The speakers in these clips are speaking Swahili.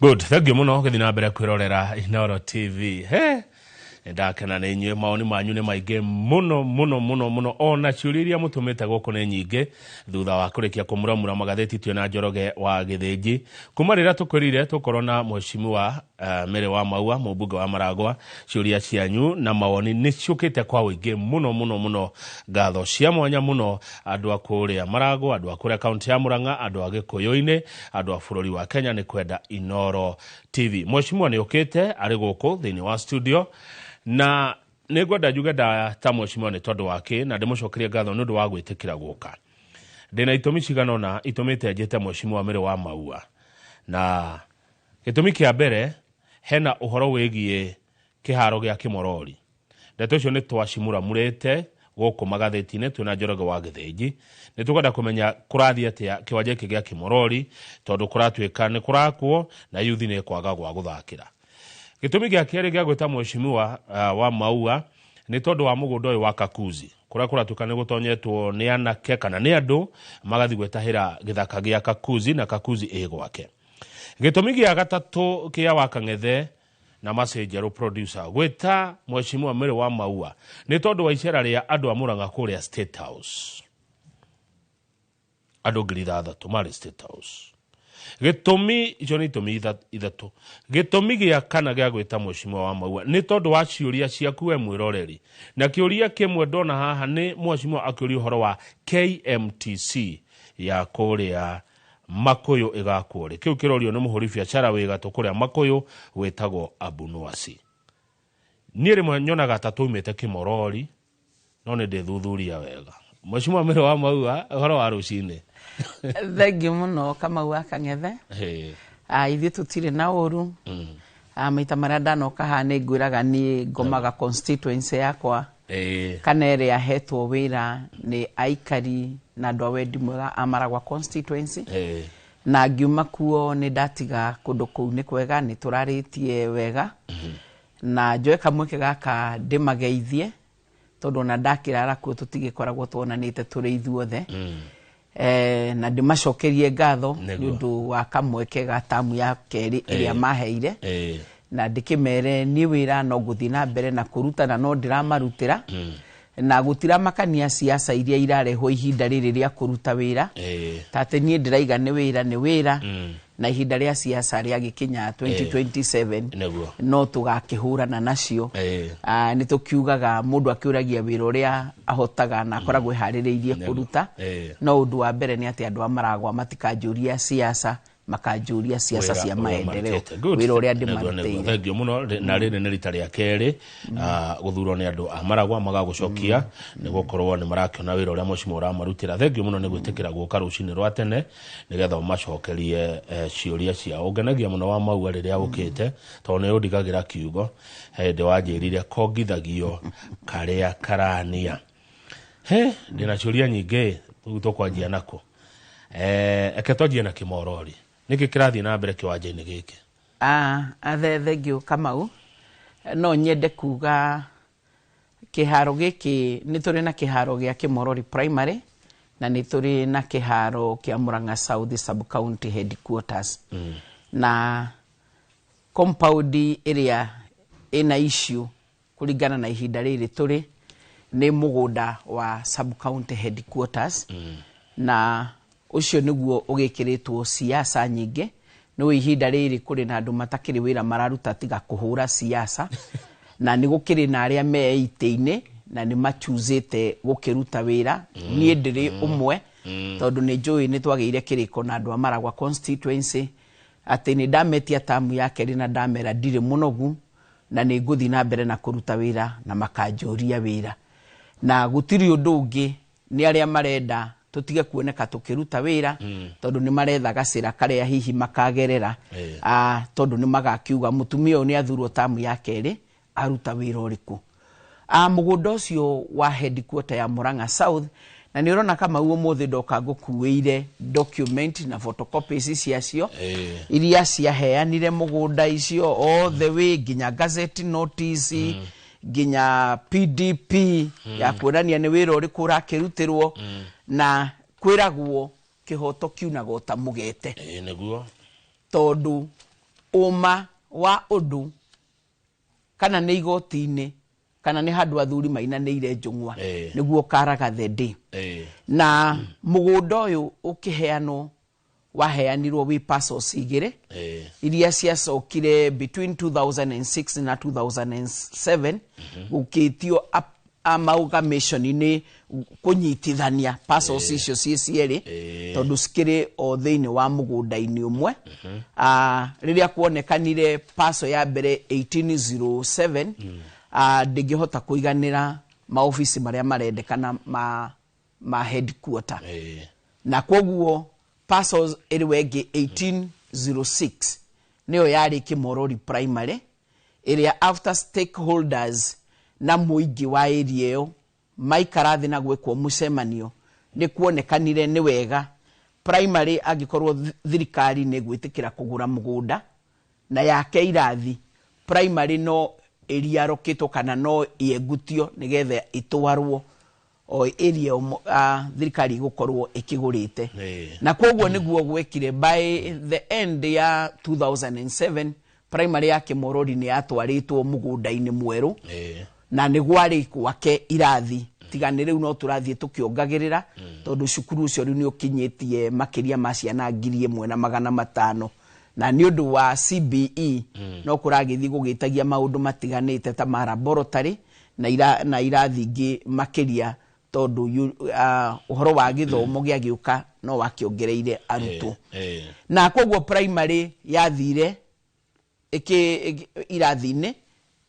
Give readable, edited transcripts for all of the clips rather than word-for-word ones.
Good, thank you muno githina mbere kwirorera Inooro TV. Ndakena nĩ inyuĩ maoni manyu nĩ maingĩ muno ona ciũria mutumĩte gũkũ nĩ nyingĩ thutha wa kũrĩkia kũmuramura magathĩti Twina Njoroge wa Gĩthĩnji kuma rĩrĩa tũkwĩrire tũkorwo na mheshimiwa Mary wa Maua mũmbunge wa Maragwa. Ciũria cianyu na mawoni nĩ ciũkĩte kwa wĩingĩ muno ngatho cia mwanya muno andũ a kũrĩa Maragwa, andũ a kũrĩa kaunti ya Murang'a, andũ a Gĩkũyũ-inĩ, andũ a bũrũri wa Kenya nĩ kwenda Inooro TV. Mheshimiwa nĩ ũkĩte arĩ gũkũ thĩinĩ wa studio na nĩngwenda njuge ta mheshimiwa nĩ tondũ wake na ndĩmũcokerie ngatho nĩ ũndũ wa gwĩtĩkĩra gũka. Ndĩna itũmi cigana ũna itũmĩte njĩte mheshimiwa Mary wa Maua, na gĩtũmi kĩa mbere hena ũhoro wĩgiĩ kĩharo gĩa Kĩmorori. Ndeto icio nĩ twacimuramurĩte gũkũ magathĩti-inĩ Twina Njoroge wa Gĩthĩnji. Nĩ tũkwenda kũmenya kũrathiĩ atĩa kĩwanja gĩkĩ gĩa Kĩmorori tondũ kũratuĩka nĩ kũrakwo na yuthi nĩ kwaga gwa gũthakĩra. Gĩtũmi gĩa kerĩ gĩa gwĩta mheshimiwa wa Maua nĩ tondũ wa mũgũnda ũyũ wa Kakuzi kũrĩa kũratuĩka nĩ gũtonyetwo nĩ anake kana nĩ andũ magathi gwetahĩra gĩthaka gĩa Kakuzi na Kakuzi ĩ gwake. Gĩtũmi gĩa gatatũ kĩa wa Kang'ethe na Masenjero producer gwĩta mheshimiwa Mary wa Maua nĩ tondũ wa icera rĩa andũ a Murang'a kũrĩa State House. Andũ 3,000 marĩ State House. Gĩtũmi icio nĩ itũmi ithatũ. Gĩtũmi gĩa kana gĩa gwĩta mheshimiwa wa Maua nĩ tondũ wa ciũria ciaku we mwĩroreri. Na kĩũria kĩmwe ndona haha nĩ mheshimiwa akĩũria ũhoro wa KMTC ya kũrĩa Makũyũ ĩgakwo rĩ. Kĩu kĩrorio nĩ mũhũri biacara wĩ gatũ kũrĩa Makũyũ wĩtagwo Abunuasi. Niĩ rĩmwe nyonaga ta tũimĩte Kĩmorori no nĩ ndĩthuthuria wega. Mheshimiwa Mary wa Maua ũhoro wa rũcinĩ. Thank you muno Kamau wa Kang'ethe. Ithuĩ tũtirĩ na ũru. Maita marĩa ndanoka haha nĩ ngwĩraga niĩ ngomaga constituency yakwa kana ĩrĩa hetwo wĩra nĩ aikari na andũ a wendi mwega a Maragwa constituency. Na ngiuma kuo nĩ ndatiga kũndũ kũu nĩ kwega nĩ tũrarĩtie wega na njoe kamweke gaka ndĩmageithie tondũ na ndakĩrara kuo tũtigĩkoragwo tuonanĩte tũrĩ ithuothe. Na ndĩmacokerie ngatho nĩ ũndũ wa kamweke ga tamu ya kerĩ ĩrĩa maheire na ndĩkĩmere nĩ wĩra no gũthiĩ na mbere na kũrutana no ndĩramarutĩra na gũtiramakania siasa iria irarehwo ihinda rĩrĩ rĩa kũruta wĩra ta atĩ niĩ ndĩraiga nĩ wĩra na ihinda rĩa siasa rĩa gĩkinya 2027 no tũgakĩhũrana nacio. Nĩ tũkiugaga mũndũ akĩũragia wĩra ũrĩa ahotaga na akoragwo eharĩrĩirie kũruta no ũndũ wa mbere nĩ atĩ andũ a Maragwa matikanjũria siasa makanjũria siasa cia maendeleo wĩra ũrĩa ndĩmarutĩire. Thank you muno na rĩrĩ nĩ rita rĩa kerĩ gũthurwo nĩ andũ a Maragwa magagũcokia nĩ gũkorwo nĩ marakĩona wĩra ũrĩa mheshimiwa ũramarutĩra. Thank you muno nĩ gwĩtĩkĩra gũka rũcinĩ rwa tene nĩgetha ũmacokerie ciũria ciao. Ngenagia muno wa Maua rĩrĩa ũkĩte tondũ nĩ ũndigagĩra kiugo hĩndĩ wanjĩrire kongithagio karĩa karania. Ndĩna ciũria nyingĩ tũkwanjia nako. Eke twanjie na Kĩmorori. Nĩkĩ kĩrathiĩ na mbere kĩwanja-inĩ gĩkĩ? Thank you Kamau. No nyende kuga kĩharo gĩkĩ nĩ tũrĩ na kĩharo gĩa Kĩmorori primary na nĩ tũrĩ na kĩharo kĩa Murang'a South sub county headquarters. Na compound ĩrĩa ĩna issue kũringana na ihinda rĩrĩ tũrĩ nĩ mũgũnda wa sub county headquarters. Na ucio niguo ũgĩkĩrĩtwo siasa nyingĩ no ihinda rĩrĩ kũrĩ na andũ matakĩrĩ wĩra mararuta tiga kũhũra siasa na nĩ gũkĩrĩ na arĩa me itĩ-inĩ na nĩ machuzĩte gũkĩruta wĩra. Niĩ ndĩrĩ ũmwe tondũ nĩ njũĩ nĩ twagĩire kĩrĩko na andũ a Maragwa constituency atĩ nĩ ndametia tamu ya kerĩ na ndamera ndirĩ mũnogu na nĩ ngũthiĩ na mbere na kũruta wĩra na makanjũria wĩra na gũtirĩ ũndũ ũngĩ nĩ arĩa marenda tutige kuoneka tukiruta wĩra tondu ni maretha gacĩra karĩa hihi makagerera tondu ni magakiuga mutumia ũyũ nĩ athurwo tamu ya kerĩ aruta wĩra ũrĩkũ. Mũgũnda ũcio wa headquarter ya Murang'a South na nĩ ũrona kama ũmũthĩ ndoka ngũkuĩire document na photocopies ciacio iria ciaheanire mũgũnda icio all the way nginya gazette notice nginya PDP ya kuonania nĩ wĩra ũrĩkũ ũrakĩrutĩrwo na kwĩragwo kĩhoto kiunagwo ta mũgete. Nĩguo Tondu uma wa undu kana nĩ igoti-inĩ kana nĩ handũ athuri mainanĩire njũng'wa nĩguo karaga the day na mũgũnda ũyũ ũkĩheanwo waheanirwo wĩ parcels igĩrĩ iria ciacokire between 2006 na 2007 gũkĩtio amalgamation-inĩ kũnyitithania parcels icio cierĩ tondũ cikĩrĩ o thĩinĩ wa mũgũnda-inĩ ũmwe rĩrĩa kuonekanire parcel ya mbere 1807 ndĩngĩhota kũiganĩra maofici marĩa marendekana ma headquarter na koguo parcels ĩrĩ ĩngĩ 1806 nĩyo yarĩ Kimorori primary ĩrĩa after stakeholders na mũingĩ wa area ĩyo maikara thĩ na gwĩkwo mũcemanio nĩ kuonekanire nĩ wega primary angĩkorwo thirikari nĩ gwĩtĩkĩra kũgũra mũgũnda na yake irathi primary no ĩriarokĩtwo kana no iengutio nĩgetha itwarwo o area thirikari gũkorwo ĩkĩgũrĩte na koguo nĩguo gwekire by the end ya 2007 primary ya Kimorori nĩ yatwarĩtwo mũgũnda-inĩ mwerũ na nĩ gwarĩ gwake irathi tigane rĩu no tũrathiĩ tũkĩongagĩrĩra tondũ cukuru ũcio rĩu nĩ ũkinyĩtie makĩria ma ciana 1,500 na nĩ ũndũ wa CBE no kũragĩthiĩ gũgĩtagia maũndũ matiganĩte ta ma laboratory na irathi ingĩ makĩria tondũ ũhoro wa gĩthomo gĩagĩũka no wakĩongereire arutwo na koguo primary yathire irathi-inĩ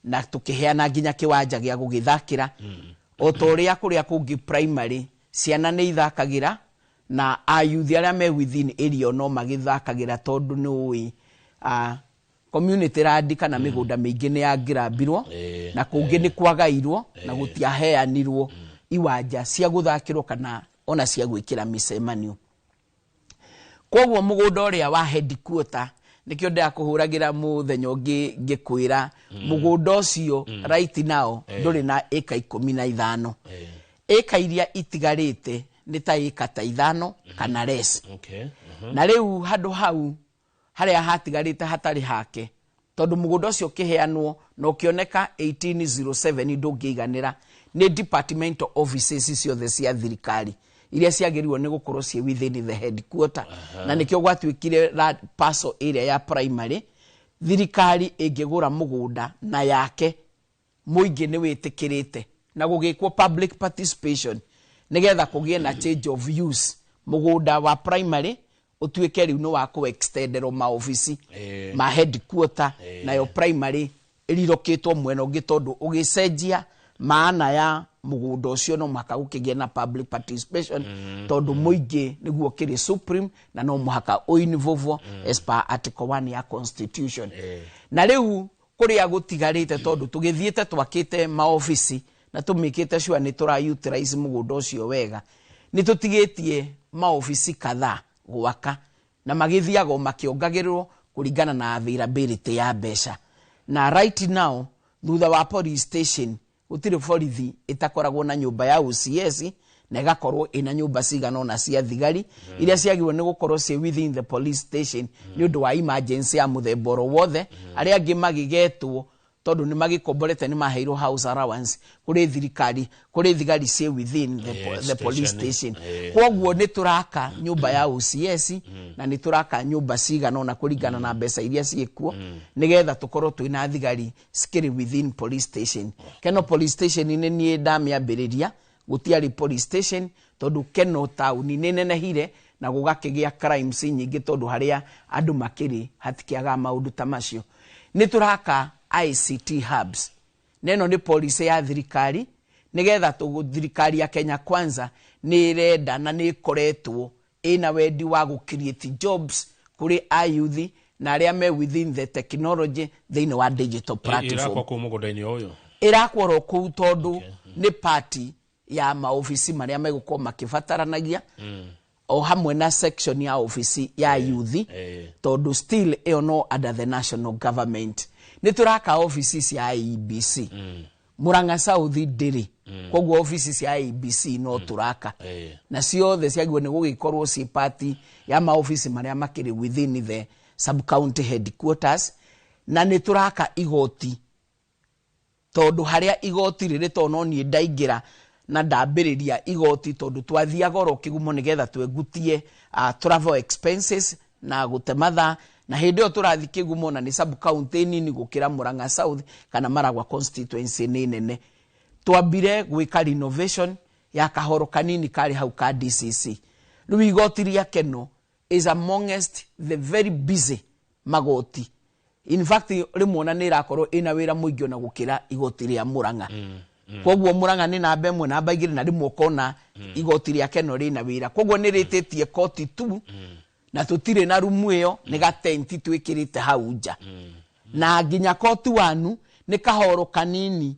na tũkĩheana nginya kĩwanja gĩa gũgĩthakĩra o ta ũrĩa kũrĩa kũngĩ primary ciana nĩ ithakagĩra na ayuthi arĩa me within area no magĩthakagĩra tondũ nĩ ũĩ community land kana mĩgũnda mĩingĩ nĩ yangĩrambirwo na kũngĩ nĩ kwagairwo na gũtiaheanirwo iwanja cia gũthakĩrwo kana ona cia gwĩkĩra mĩcemanio koguo mũgũnda ũrĩa wa headquarter nĩkĩo ndakũhũragĩra mũthenya ũngĩ ngĩkwĩra mũgũnda ũcio right now ndũrĩ na ĩka 15 ĩka iria itigarĩte nĩ ta ĩka ta 5 kana less na rĩu handũ hau harĩa hatigarĩte hatarĩ hake tondũ mũgũnda ũcio ũkĩheanwo na ũkĩoneka 1807 ndũngĩiganĩra nĩ departmental offices ciothe cia thirikari iria ciagĩrĩirwo nĩ gũkorwo ciĩ within the headquarter na nĩkĩo gwatuĩkire parcel area ya primary thirikari ĩngĩgũra mũgũnda na yake mũingĩ nĩ wĩtĩkĩrĩte na gũgĩkwo public participation nĩgetha kũgĩe na change of use mũgũnda wa primary ũtuĩke rĩu nĩ wa kũ-extenderwo maofici ma headquarter nayo primary ĩrirũkĩtwo mwena ũngĩ tondũ ũgĩcenjia maana ya mũgũnda ũcio no mũhaka gũkĩgĩa na public participation tondũ mũingĩ nĩguo kĩrĩ supreme na no mũhaka ũinvolve as per article 1 ya constitution na rĩu kũrĩa gũtigarĩte tondũ tũgĩthiĩte twakĩte maofici na tũmĩkĩte sure nĩ tũra utilize mũgũnda ũcio wega nĩ tũtigĩtie maofici kadhaa gwaka na magĩthiaga makĩongagĩrĩrwo kũringana na availability ya mbeca na right now thutha wa police station gũtirĩ borithi ĩtakoragwo na nyũmba ya OCS na ĩgakorwo ĩna nyũmba cigana ona cia thigari iria ciagĩrĩirwo nĩ gũkorwo ciĩ within the police station nĩ ũndũ wa emergency ya mũthemba wothe arĩa angĩ magĩgetwo tondũ nĩ magĩkomborete nĩ maheirwo house allowance kũrĩ thigari ciĩ within the police station koguo nĩ tũraka nyũmba ya OCS na nĩ tũraka nyũmba cigana ona kũringana na mbeca iria ciĩkuo nĩgetha tũkorwo twĩna thigari cikĩrĩ within police station Keno police station nĩ niĩ ndamĩambĩrĩria gũtiarĩ police station tondũ Keno town nĩ nenehire na gũgakĩgĩa crimes nyingĩ tondũ harĩa andũ makĩrĩ hatikĩaga maũndũ ta macio nĩ tũraka ICT hubs neno nĩ policy ya thirikari nĩgetha thirikari ya Kenya Kwanza nĩ renda na nĩ koretwo ĩna wendi wa gũ-create jobs kũrĩ ayuthi na arĩa me within the technology thĩinĩ wa digital platform irakwa kũ mũgũnda-inĩ ũyũ ĩrakworwo kũu tondũ nĩ party ya maofici marĩa megũkorwo makĩbataranagia o hamwe na section ya ofici ya youthi tondũ still ĩyo no under the national government nĩ tũraka offices cia IEBC Murang'a South ndĩrĩ koguo offices cia IEBC no tũraka na ciothe ciagĩrĩirwo nĩ gũgĩkorwo ci party ya maofici marĩa makĩrĩ within the sub-county headquarters, na nĩ tũraka igoti tondũ harĩa igoti rĩrĩ tono niĩ ndaingĩra na ndambĩrĩria igoti tondũ twathiaga oro kĩgumo nĩgetha twegutie travel expenses na gũtematha na hĩndĩ ĩyo tũrathi kĩgumo na nĩ sub-county nini gũkĩra Murang'a South kana Maragwa constituency nĩ nene. Twambire gwĩka renovation ya kahoro kanini kari hau ka DCC. Rĩu igoti rĩa Keno is amongst the very busy magoti. In fact, rĩmwe nĩ ĩrakorwo ĩna wĩra mũingĩ na gũkĩra igoti rĩa Murang'a. Koguo Murang'a nĩ namba ĩmwe namba igĩrĩ na rĩmwe ũkona igoti rĩa Keno rĩna wĩra. Koguo nĩ rĩtĩtie koti tu na tũtirĩ na rumu ĩyo nĩ gatenti twĩkĩrĩte hau nja. Na nginya koti wanu nĩ kahoro kanini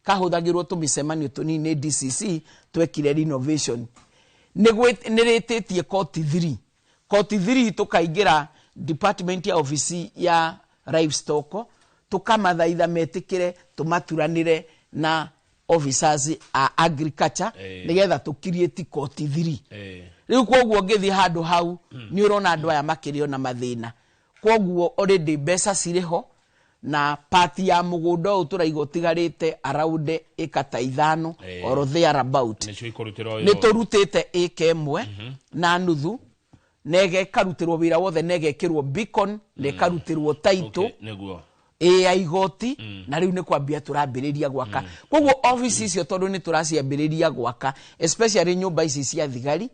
kahũthagĩrwo tũmĩcemanio tũnini DCC twekire renovation. Nĩ rĩtĩtie koti 3. Koti 3 tũkaingĩra department ya office ya livestock tukamathaitha metĩkĩre tũmaturanĩre na officers a agriculture nigetha tũkirieti koti 3. Rĩu koguo ngĩthiĩ handũ hau nĩ ũrona andũ aya makĩrĩo na mathĩna. Koguo already mbeca cirĩho na party ya mũgũnda ũyũ tũraigua ũtigarĩte around ĩka ta 5 or there about. Nĩ tũrutĩte ĩka 1 na nuthu nege karutĩrwo wĩra wothe nege kĩrwo beacon ne karutĩrwo title ya igoti na rĩu nĩ kwambia tũrambĩrĩria gwaka. Koguo office icio tondũ nĩ tũraciambĩrĩria gwaka especially nyũmba ici cia thigari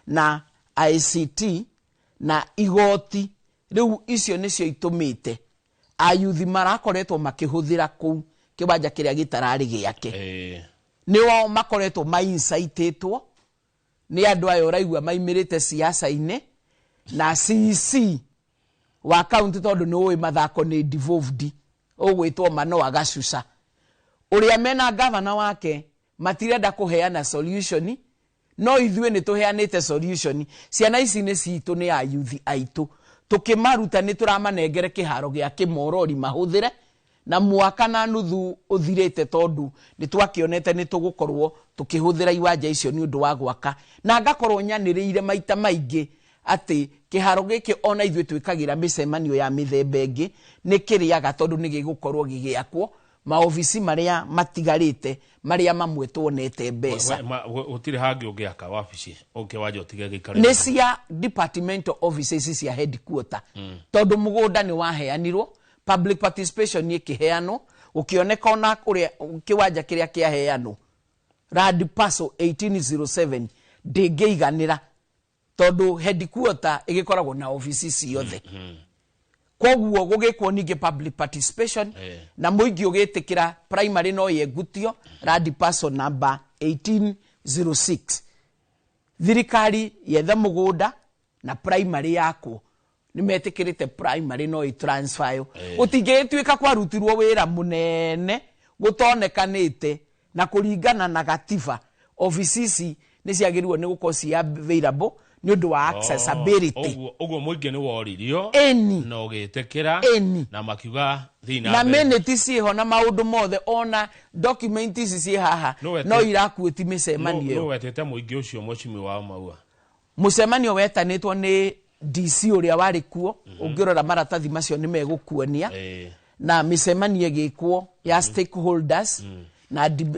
na ICT na igoti rĩu icio nĩcio itũmĩte ayuthi marakoretwo makĩhũthĩra kũu kĩwanja kĩrĩa gĩtararĩ gĩake. Nĩo makoretwo maincitĩtwo nĩ andũ aya ũraigua maimĩrĩte siasa-inĩ na CC wa county tondũ nĩ ũĩ mathako nĩ devolved ũgwĩtwo Manoa Gacuca ũrĩa mena governor wake matirenda kũheana solution no ithuĩ nĩ tũheanĩte solution. Ciana ici nĩ citũ nĩ ayuthi aitũ tũkĩmaruta nĩ tũramanengere kĩharo gĩa Kĩmorori mahũthĩre na mwaka na nuthu ũthirĩte tondũ nĩ twakĩonete nĩ tũgũkorwo tũkĩhũthĩra iwanja icio nĩ ũndũ wa gwaka na ngakorwo nyanĩrĩire maita maingĩ atĩ kĩharo gĩkĩ ona ithuĩ twĩkagĩra mĩcemanio ya mĩthemba ĩngĩ nĩ kĩrĩaga tondũ nĩ gĩgũkorwo gĩgĩakwo maobici marĩa matigarĩte marĩa mamwe tuonete mbeca. Gũtirĩ hangĩ ũngĩaka wabici ũkĩwanja ũtige gĩikare nĩ cia departmental offices cia headquarter tondũ mũgũnda nĩ waheanirwo public participation nĩ ĩkĩheanwo ũkĩoneka ona kũrĩa kĩwanja kĩrĩa kĩaheanwo Rad Parcel 1807 ndĩngĩiganĩra tondũ headquarter ĩgĩkoragwo na offices ciothe. Koguo gũgĩkwo ningĩ public participation na mũingĩ ũgĩtĩkĩra primary no yegutio Rad Parcel number 1806 thirikari yetha mũgũnda na primary yako nĩ metĩkĩrĩte primary no transfer ũtingĩtuĩka kwarutirwo wĩra mũnene gũtonekanĩte na kũringana na gatiba offices nĩ ciagĩrĩirwo nĩ gũkorwo ci available nĩ ũndũ wa accessibility. Ũguo mũingĩ nĩ woririo na ũgĩtĩkĩra na makiuga thina na minute ciho na maũndũ mothe ona document ici ciĩ haha no irakuĩti mĩcemanio no wetete mũingĩ ũcio mwecimi wa Maua. Mũcemanio wetanĩtwo nĩ DC ũrĩa warĩ kuo ũngĩrora maratathi macio nĩ megũkuonia na mĩcemanio ĩgĩkwo ya stakeholders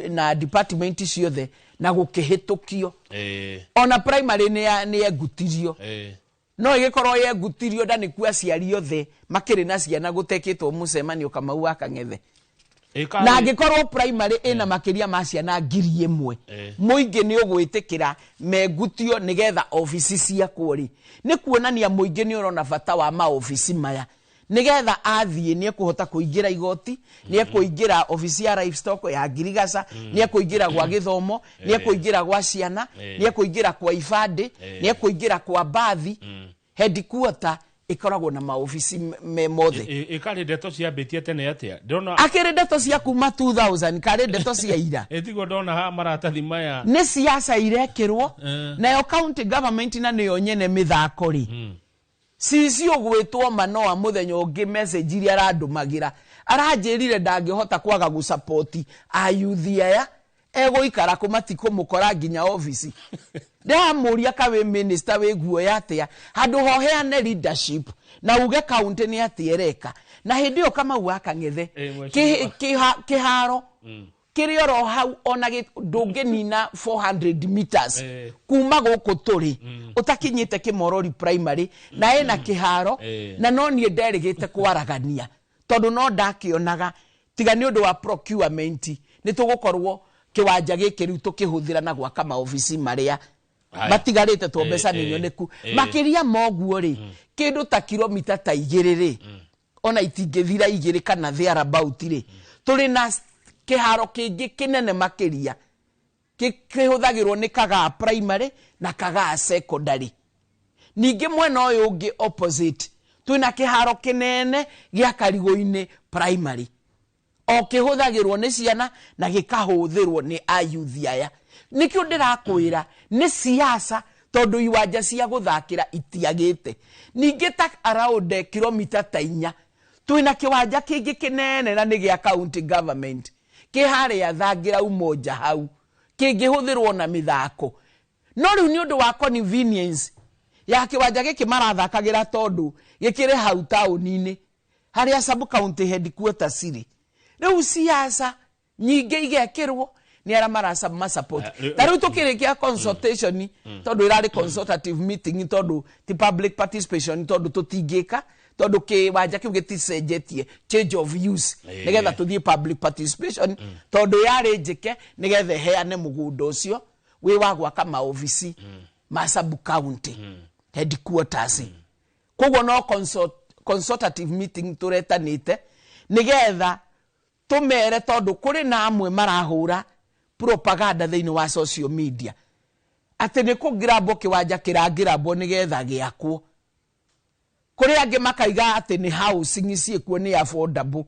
na department ciothe na gũkĩhĩtũkio ona primary nĩ yegutirio no ĩgĩkorwo yegutirio ndanĩkuo aciari othe makĩrĩ na ciana gũtekĩtwo mũcemanio Kamau wa Kang'ethe na angĩkorwo primary ĩna makĩria ma ciana 1,000 mũingĩ nĩ ũgwĩtĩkĩra megutio nĩgetha ofici ciakwo rĩ nĩ kuonania mũingĩ nĩ ũrona bata wa maofici maya nĩgetha athiĩ nĩ ekũhota kũingĩra igoti nĩ ekũingĩra ofici ya livestock ya Ngirigaca nĩ ekũingĩra gwa gĩthomo nĩ ekũingĩra gwa ciana nĩ ekũingĩra kwa ibandĩ nĩ ekũingĩra kwa bathi headquarter ikoragwo na maofici mothe ikari ndeto ciambĩtie tene atĩa ndona akĩrĩ ndeto cia kuma 2000 karĩ ndeto cia ira etigo ndona ha maratathi maya nĩ siasa irekĩrwo nayo county government na nĩyo nyene mĩthako rĩ Sisi ũgwĩtwo Manoa mũthenya ũngĩ message iria arandũmagĩra aranjĩrire ndangĩhota kwaga gũsupport ayuthi aya ego ikara kumatiko mukora ginya office ndamuria kawe minister we guo yatia handu ho heane leadership na uge county ni atiereka na hindio kama waka ngethe kiharo kirioro hau ona ndungenina 400 meters kuma guku turi utakinyite Kimorori primary na ena kiharo na no nie nderigite kwaragania tondu no ndakionaga tiga ni undu wa procurement ni tugukorwo kiwanja giki riu tukihuthira na gwaka maofisi maria matigarite to mbeca ni nyoneku makiria moguo ri kindu ta kilomita ta 2 ri ona itingithira 2 kana there about ri turi na kiharo kingi kinene makiria kihuthagirwo ni kaga primary na kaga secondary ningi mwena uyu ungi opposite twina kiharo kinene gia Karigoini primary o kihuthagirwo ni ciana na gikahuthirwo ni ayuthi aya nikio ndirakwira ni siasa tondu iwanja cia guthakira itiagite ningi ta around kilomita ta 4 twina kiwanja kingi kinene na ni gia county government kihare ya thagira umoja hau kingihuthirwo na mithako no riu ni undu wa convenience ya kiwanja giki marathakagira tondu gikire hau tauni-ini haria sub county headquarters city riu siasa nyingi igekirwo ni ara marasaba support tariu tukirikia consultation tondu irari consultative meeting tondu ti public participation tondu tutingika tondu kiwanja kiu giticenjetie change of use nigetha tuthie public participation tondu yari njike nigetha heane mugunda ucio wi wa gwaka maofisi ma sub county headquarters koguo no consultative meeting turetanite nigetha tumere tondu kuri na amwe marahura propaganda thiini wa social media ati ni kugirabo kiwanja kirangirabo nigetha giakwo kuri ange makaiga ati ni housing ciekuo ni affordable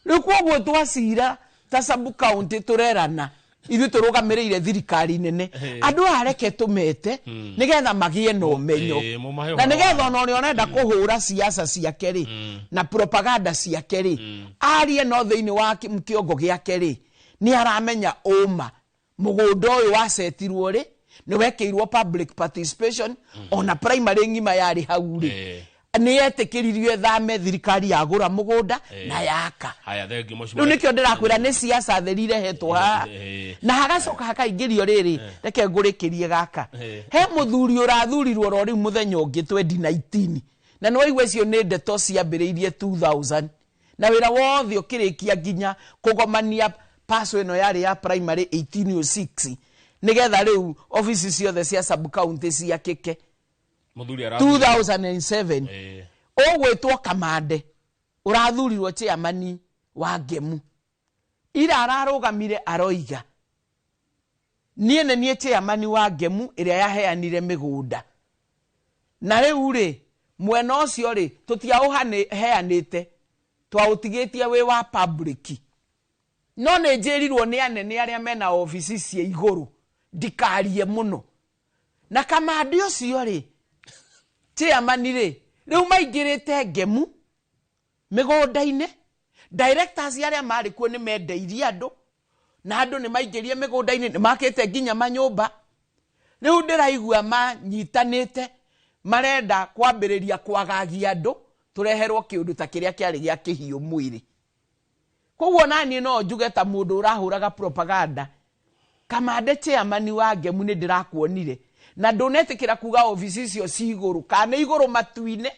rikuo twacira ta sub county turerana ithu turugamirire thirikari nene andu areke tumete nigetha magie no menyo na nigetha no nionenda kuhura siasa ciake ri na propaganda ciake ri arie no thiini wa kiongo giake ri ni aramenya uma mugunda uyu wacetirwo ri ni wekeirwo public participation ona primary ngima yari hau ri ni yetikiririo thame thirikari yagura mugunda na yaka haya thengi riu nikio ndirakwira ni siasa therire hetwo ha na hagacoka hakaingirio riri reke ngurikirie gaka he muthuri urathurirwo ro riu muthenya ungi 2019 na no igwe cio ni ndeto ciambiriirie 2000 na wira wothe ukirikia ginya kugomania paso ino yari ya primary 1806 nigetha riu office ciothe cia sub county cia kike 2007 ogwetwo Kamande urathurirwo chairman wa Ngemu ira ararugamire aroiga nie chairman wa Ngemu iria yaheanire migunda na riu ri mwena ucio ri tutiauhane heanite twautigitie wi wa public no ne njirirwo ni anene aria mena office cia iguru ndikarie muno na Kamande ucio ri chairman ri riu maingirite Ngemu migunda-ine directors aria mari kuo ni mendeirie andu na andu ni maingirie migunda-ine ni makite ginya manyumba riu ndiraigua manyitanite marenda kwambiriria kwagagia andu tureherwo kiundu ta kiria kiari gia kihiu mwiri koguo nani no njuge ta mundu urahuraga propaganda Kamande chairman wa Ngemu ni ndirakuonire na ndunetikira kuga office cio ciguru kana iguru matuine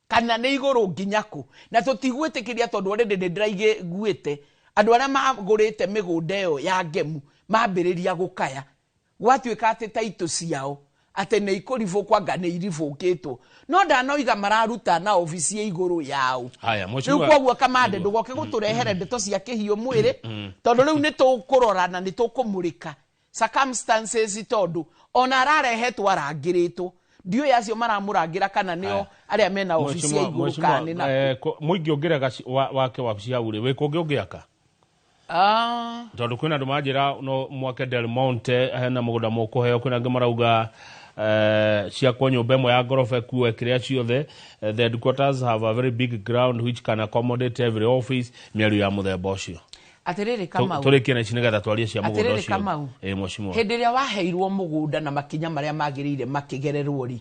kana ne iguru nginyaku na tutigwitikiria tondu already ndiraiguite andu aria magurite migunda yo ya Ngemu mambiriria gukaya gwatuika ati taito ciao ati ne ikurivo kwanga ne irivukitwo no ndanoiga mararuta na office ya iguru yao haya mheshimiwa koguo Kamande ndugoke guturehere ndeto cia kihiu mwiri tondu riu ni tukurora na ni tukumurika circumstances tondu ona ararehetwo arangiritwo ndio yacio maramurangira kana nio aria mena ofisi ya iguru kana na muingi ungirega wake wabici hau ri we kungi ungiaka tondu kwina andu manjira no mwake Del Monte hena mugunda mukuheo kwina angi marauga cia kwa nyumba ĩmwe ya ngorofa kuwe kiria ciothe the headquarters have a very big ground which can accommodate every office miario ya muthemba ucio atiriri Kamau turikie na cinigetha twarie cia mugunda ucio Kamau mweshimwa hindi ria waheirwo mugunda na makinya maria magirire makigererwo ri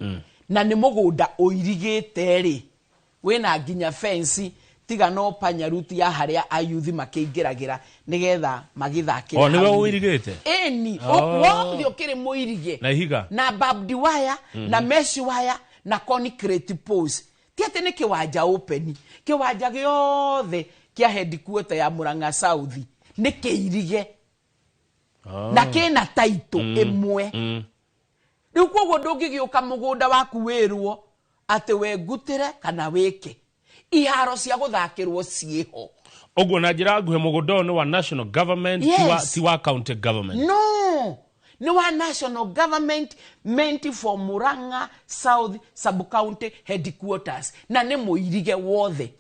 na ni mugunda uirigite ri wina nginya fence tiga no panyaruti ya haria ayuthi makingiragira nigetha magithakira niwe uirigite eni wothe ukiri muirige na ihiga na barbed wire na mesh wire na concrete posts tiate ni kiwanja open kiwanja giothe kia headquarter ya Murang'a South ni kiirige na kina title imwe riu koguo ndungigiuka mugunda waku wirwo ati we ngutire kana wike iharo cia guthakirwo cieho oguo na njira nguhe mugunda ni wa national government ti wa county government no ni wa national government meant for Murang'a South sub-county headquarters na ni muirige wothe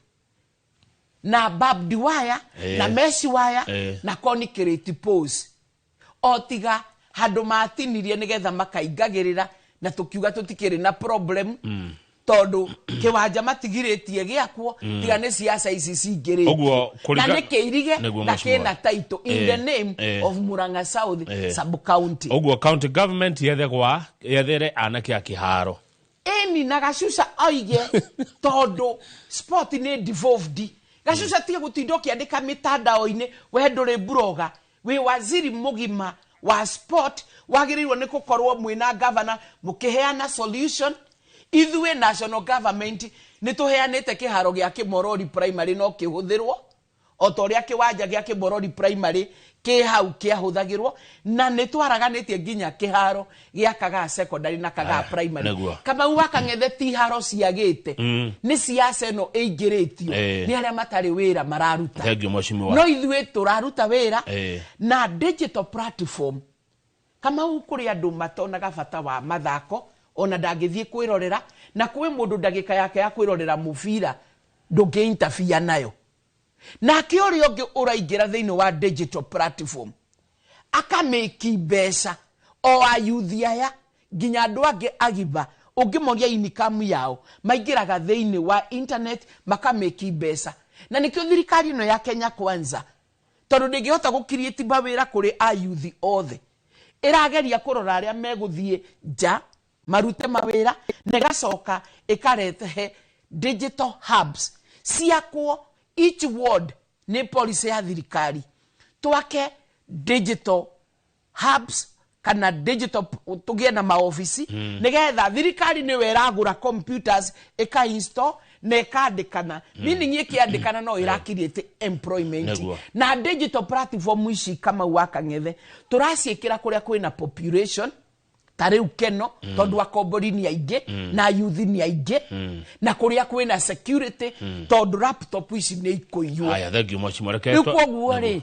na barbed wire na mesh wire na concrete posts otiga handu matinirie nigetha makaingagirira na tukiuga tutikiri na problem tondu kiwanja matigiritie giakwo tiga ni siasa ici cingirite na ni kiirige na kina title in the name of Murang'a South sub-county oguo county government yethere anake akiharo eni na Gacuca oige tondu sport ni devolved Gacuca tiga gutindo kiandika mitandao-ini we nduri bloga we waziri mugima wa sport wagirirwo ni gukorwo mwina governor mukiheana solution ithuwe national government ni tuheanite kiharo gia Kimorori primary no kihuthirwo otoria kiwanja gia Kimorori primary ki hau kiahuthagirwo na ni twaraganitie nginya kiharo gia Kagaa secondary na Kagaa primary kama waka ngethe ti haro ciagite ni siasa no eigiritio ni aria matari wira mararuta no ithuwe turaruta wira na digital platform kama ukuri andu matonaga bata wa mathako ona ndangithie kwirorera na kwi mundu ndagika yake ya kwirorera mubira ndungi-interfere nayo na kiori ongi uraingira thiini wa digital platform akameki mbeca o ayuthi aya nginya andu angi agiba ungimoria income yao maingiraga thiini wa internet makameki mbeca na nikio thirikari no ya Kenya Kwanza tondu ndingihota gukirieti mawira kuri ayuthi othe irageria kurora aria meguthie nja marute mawira negacoka ikaretehe digital hubs siakwo each ward ni policy ya thirikari twake digital hubs kana digital tugie na maofisi nigetha thirikari ni weragura computers ika install na ikandikana meaning ikiandikana no irakiriete employment na digital platform ici kama waka ngethe turaciikira kuria kwina population tariu keno tondu akombori ni aige na youth ni aige na kuria kwina security tondu laptop ici ni ikuiywo aya thank you much mareketo ikuo ri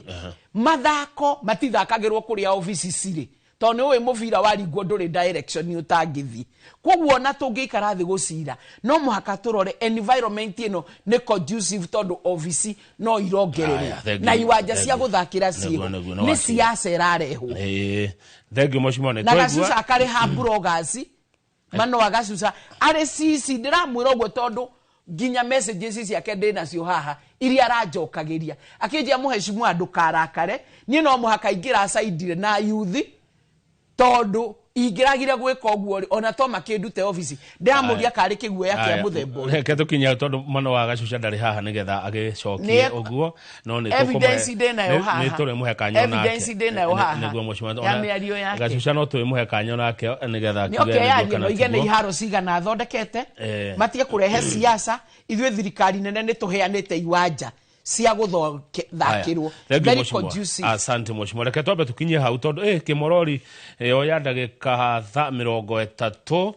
mathako matithakagirwo kuria office ciri tondu we muvira waringwo nduri direction ni utangithi koguo na tungikara thi gucira no muhaka turore environment ino ni conducive tondu office no irongerere na iwanja cia guthakira ciego ni siasa irareho thank you much mone na Gacuca akari ha bloggers mano Gacuca ari sisi ndiramwira ogwo tondu nginya messages ciake ndina cio haha iria aranjokagiria akinjia muheshimu andu karakare ni no muhaka ingira side na youth tondu ingiragire gwika ogwo ona to makindute office ndamuria kari kiguoya kia muthembo reke tukinya tondu mano wa Gacuca ndari haha nigetha agicokie ogwo no ni evidence ndina yo haha ni turi muhe kanyo nake evidence ndina yo haha niguo mushima ona Gacuca no turi muhe kanyo nake nigetha kige no igene iharo cigana thondekete matie kurehe siasa ithuĩ thirikari nene ni tuheanite iwanja cia guthakirwo very conducive asante mushima reke twambe tukinye hau tondu Kimorori oya ndagika 30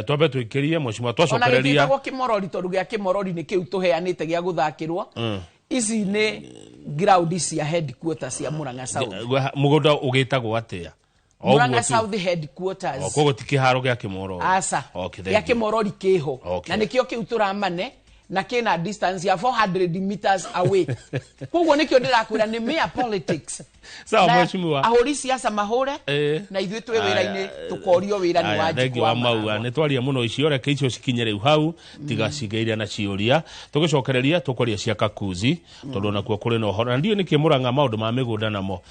twambe tuikirie mushima twacokereria ona Kimorori tondu gia Kimorori ni kiu tuheanite gia guthakirwo ici ni ground cia headquarters cia Murang'a South mugunda ugitagwo atia Murang'a South headquarters kogo tikiharo gia Kimorori asa gia Kimorori kiho na nikio kiu turamane na kina distance ya 400 meters away koguo nikio ndirakwira ni mere politics sawa mheshimiwa ahuri siasa mahore na ithuĩ twĩ wĩra-inĩ tukorio wĩra ni wajibu wa maua nĩ twaria muno icio reke icio cikinye rĩu hau tiga cigeire na ciuria tugicokereria tukoria cia Kakuzi tondu nakuo kuri no horo na ndio niki Murang'a maundu ma migunda namo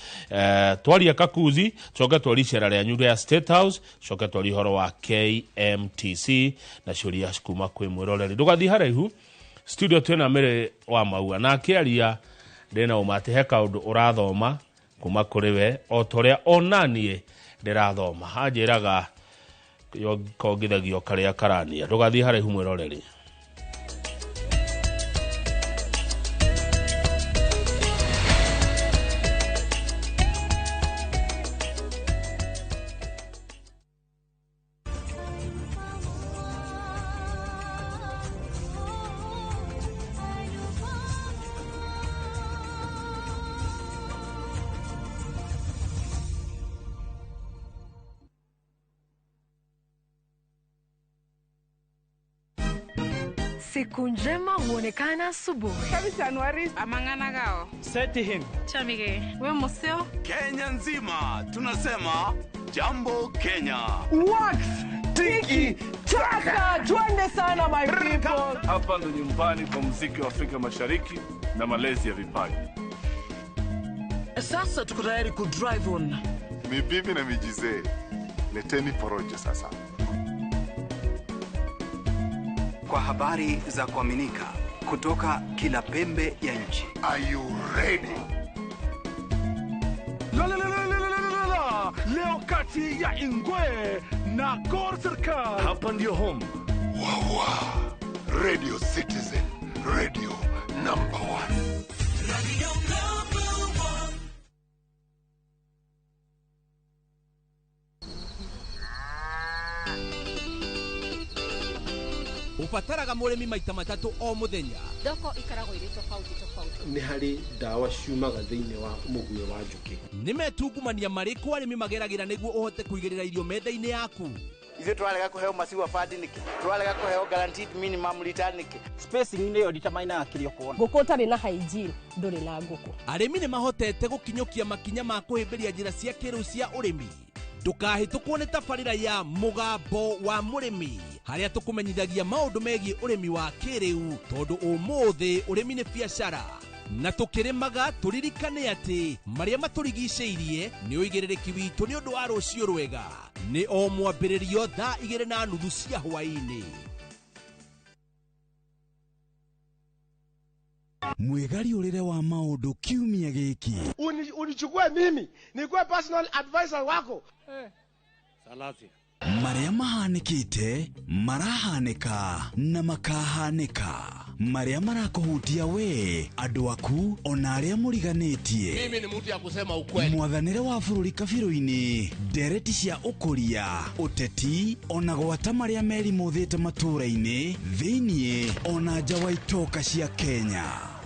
twaria Kakuzi coka twari cera rĩa nyũmba ya State House coka twari horo wa KMTC na ciuria cikuma kwĩ mwiroreri ndugathi haraihu studio twena mere wa maua na akiaria ndena umate he kaundu urathoma kuma kuri we o toria onanie ndirathoma hanjiraga yo kogithagio karia karania ndugathi haraihu mwiroreri Siku njema huonekana asubuhi. Kabisa Januari amangana gao. Seti him. Chamige, we museo. Kenya nzima tunasema jambo Kenya. Wax, tiki, taka, twende sana my people. Hapa ndo nyumbani kwa muziki wa Afrika Mashariki na malezi ya vipaji. Sasa tuko tayari ku drive on. Mibibi na mijize. Leteni porojo sasa. Kwa habari za kuaminika kutoka kila pembe ya nchi. Are you ready? Leo kati ya Ingwe na Gor Serikali. Hapa ndio home. Wawa. Radio Citizen. Radio number 1. Radio number 1. Upataraga murimi maita matatu o muthenya. Thoko ikarago iri tofauti. Ni hari dawa ciumaga thiini wa muguyo wa njuki. Nimetungumania mariku arimi mageragira niguo uhote kuigirira irio menda-ini yaku. Ithuĩ twalega kuheo masiwa fadi niki twalega kuheo guaranteed minimum return niki Spacing ni yo determine kirio kuona Ngũkũ tari na hygiene nduri na ngũkũ. Arimi ni mahotete gukinyukia makinya ma kuhimbiria njira cia kiru cia urimi. Ndukahitũkwo nĩ tabarĩra ya mugambo wa murimi haria tukumenyithagia maundu megie urimi wa kiriu tondu umuthi urimi ni biashara na tukirimaga turirikane ati maria maturigiceirie ni uigiririki witu ni undu wa rucio rwega ni o mwambiririo thaa 2:30 cia hwaini. Mwegari urire wa maundu kiumia giki Unichukue mimi nikuwe personal advisor wako. Salati. Maria mahanikite marahanika na makahanika maria marakuhutia we andu aku ona aria muriganitie. Mimi ni mtu ya kusema ukweli. Mwathanire wa bururi kabiru-ini ndereti cia ukuria uteti ona gwata maria meri muthite matura-ini thiini ona nja wa itoka cia Kenya.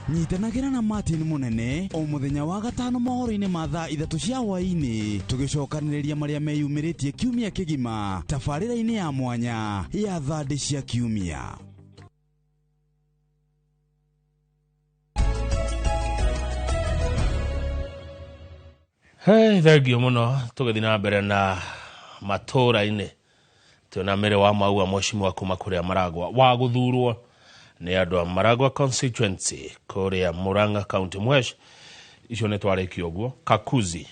Nyitanagira na Martin Munene o muthenya wa gatano mohoro-ini ma thaa 3 cia hwaini tugicokaniriria maria meyumiritie kiumia kigima tabarĩra-ini ya mwanya ya thandi cia kiumia. Hey, thengio muno tugithi na mbere na matura-ini tuna mere wa maua mheshimiwa kuma kuria Maragwa wa guthurwo ni andu a Maragwa constituency kuria Murang'a county mwesh icio ne twarikio guo Kakuzi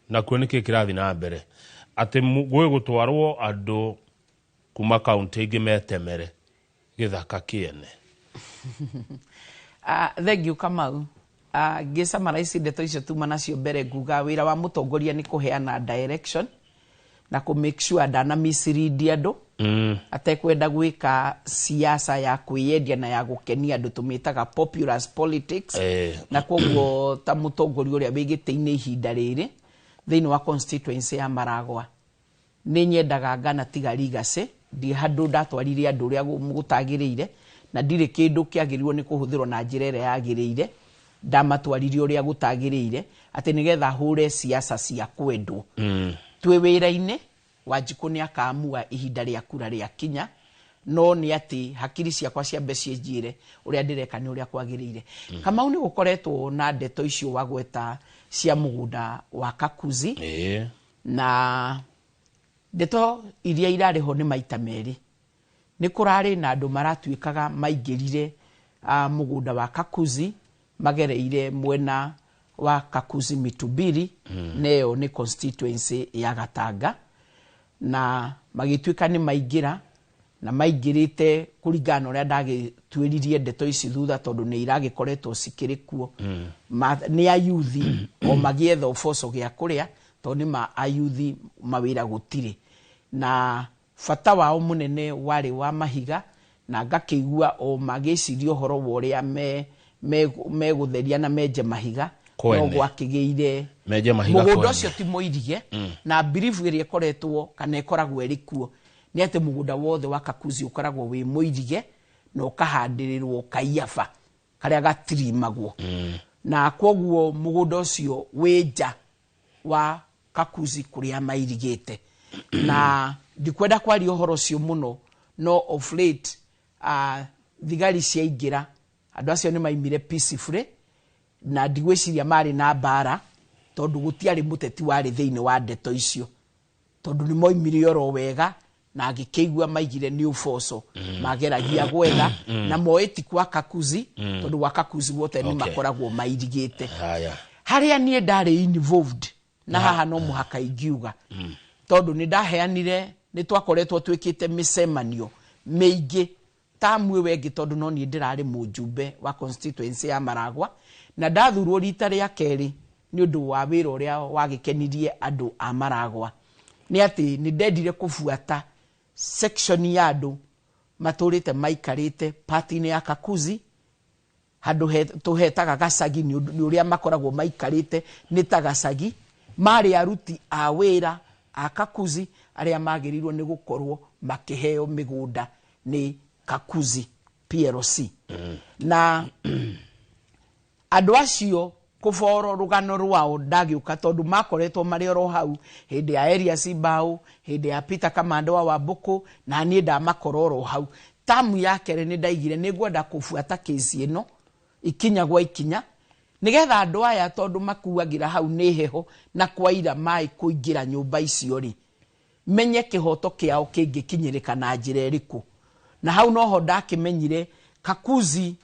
na kuoneke kirathi na mbere ati gwe gutwarwo andu kuma county ingi metemere githaka kiene. Thank you Kamau. Gisa maraisi ndeto icio tuma nacio mbere nguga wira wa mutongoria ni kuheana direction na ku make sure ndana misread andu atekwenda gwika siasa ya kwiyendia na ya gukenia andu tumitaga populist politics na koguo ta mutongoria uria wigite-ini ihinda riri thiini wa constituency ya Maragwa ni nyendaga ngana tiga legacy ndi handu ndatwarire andu uria gutagiriire na ndire kindu kiagirirwo ni kuhuthirwo na njira ire yagiriire ndamatwarire uria gutagiriire ati nigetha hure siasa cia kwendwo twi wira-ini Wanjiku ni akaamua ihinda ria kura ria kinya no ni ati hakiri ciakwa ciambe cienjire uria ndireka ni uria kwagirire. Kamau ni gukoretwo na ndeto icio wagweta cia mugunda wa Kakuzi na ndeto iria irariho ni maita meri. Ni kurari na andu maratuikaga maingirire mugunda wa Kakuzi magereire mwena wa Kakuzi Mitubiri neo ni constituency ya Gatanga na magituika ni maingira na maingirite kuringana uria ndagitwiririe ndeto ici thutha tondu ni iragikoretwo cikirikuo ni ayuthi o magietha uboco gia kuria tondu ni ma ayuthi mawira gutire na fata wao munene wari wa mahiga na ngakigua o magicirio horo woria me gutheria na menje mahiga no gwakigeire mugunda ucio ti muirige na believe iria koretwo kana ikoragwo erikuo ni ate mugunda wothe wa Kakuzi ukoragwo wi muirige no kahandirirwo kaiyafa karia gatirimagwo na koguo mugunda ucio wija wa Kakuzi kuria mairigite na ndikwenda kwari uhoro ucio muno no of late thigari ciaingira andu acio ni maimire peacefully na ndigwiciria mari na bara tondu gutiari muteti wari thiini wa ndeto icio tondu ni moimire oro wega na agikeigua maigire ni uboco mageragia gwetha na moeti kwa Kakuzi tondu wa Kakuzi wote ni makoragwo mairigite haria nie ndari involved na haha no muhaka ingiuga tondu ni ndaheanire ni twakoretwo twikite micemanio meige tamwe wengi tondu no ni ndirari mujumbe wa constituency ya Maragwa na ndathurwo rita ria keri ni undu wa wira uria wagikenirie andu a Maragwa ni ati ni ndendire kufuata section ya andu maturite maikarite party ni ya Kakuzi handu tuhetaga Gacagi ni uria makoragwo maikarite ni ta Gacagi mari aruti a wira a Kakuzi aria magirirwo ni gukorwo makiheo migunda ni Kakuzi PLC na andu acio kuforo rugano rwao ndagiuka tondu makoretwo mari oro hau hindi ya area Simbao hindi ya Peter Kamande wa Wambuku na nie nda makororo hau tamu yake ni ndaigire ni gwenda kufuata kesi ino ikinya gwa ikinya nigetha andu aya tondu makuagira hau ni heho na kwaira mai kuingira nyumba icio ri menye kihoto kiao kingikinyirika na njira eriku na hau noho ndakimenyire Kakuzi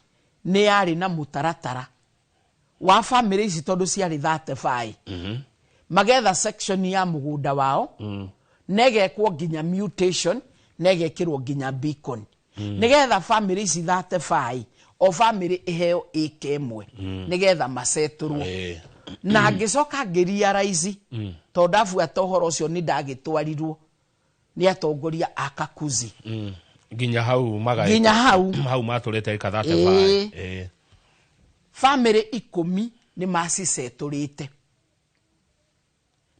ni yari na mutaratara wa family ici tondu ciari 35 magetha section ya mugunda wao negekwo nginya mutation negekirwo nginya beacon nigetha family ici 35 o family iheo ikemwe nigetha maseturwo na ngicoka ngiria raizi tondu afuata uhoro ucio ni ndagitwarirwo ni atongoria a Kakuzi ginya hau hau maturite ka 35 family 10 ni maciseturite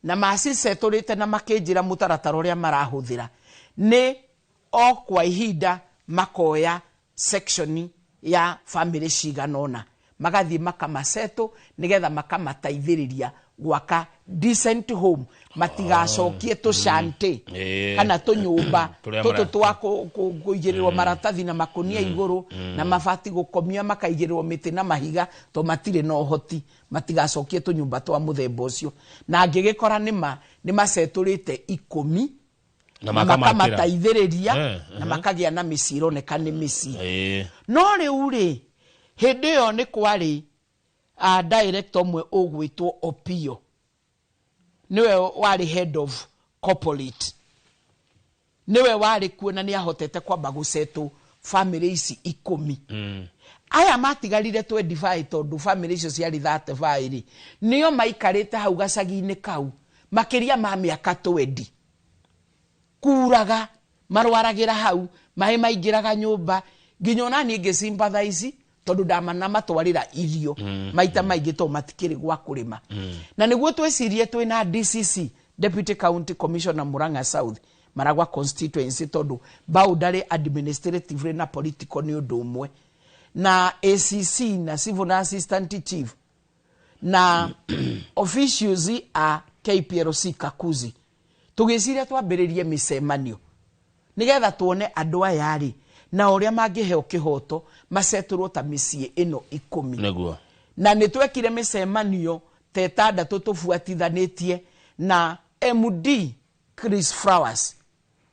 na maciseturite na makinjira mutaratara uria marahuthira ni o kwa ihinda makoya section ya family ciganona magathi makamaseto nigetha makamataithiriria gwaka decent home matigacokie tushante kana tunyumba tutu twa kuigirirwo maratathi na makunia iguru na mabati gukomia makaigirirwo miti na mahiga to matire no hoti matigacokie tunyumba twa muthemba ucio na ngigikora ni maceturite 10 na makamataithiriria na makagia na misiro nekane misi no riu ri hindi yo ni kwari director mwe ogwitwo Opio niwe wari head of corporate niwe wari kuona ni ahotete kwamba gucetu family ici 10 aya matigarire 25 tondu family icio ciari 35 nio maikarite hau Gacagi-ini kau makiria ma miaka 20 kuraga marwaragira hau mai maingiraga nyumba nginya nani ngisympathize tondu ndamana matwarira irio maita maingi to matikiri gwa kurima na niguo twecirie twina DCC Deputy County Commissioner Murang'a South Maragwa constituency tondu boundary administrative na political ni undu umwe na ACC na civil assistant chief na officials a KPLC Kakuzi tugiciria twambiririe micemanio nigetha tuone andu aya ri na uria mangiheo kihoto maceturwo ta micie ino 10 Neguo. na nitwekire micemanio tetandatu tufuatithanitie na MD Chris Flowers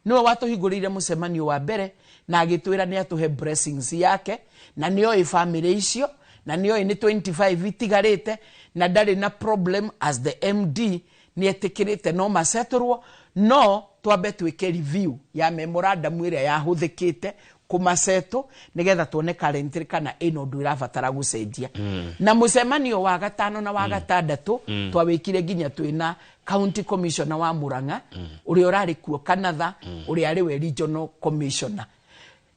niwe watuhingurire mucemanio wa mbere na agitwira ni atuhe blessings yake na niyo family icio na niyo ni 25 itigarite na ndari na problem as the MD ni etikirite no maceturwo no twambe twike review ya memorandum iria yahuthikite kumaceto nigetha tuone currently kana ino ndu irabatara gucenjia na mucemanio wa gatano na wa gatandatu twawikire ginya twina county commissioner wa Murang'a uri urari kuo Kanatha uri ari we regional commissioner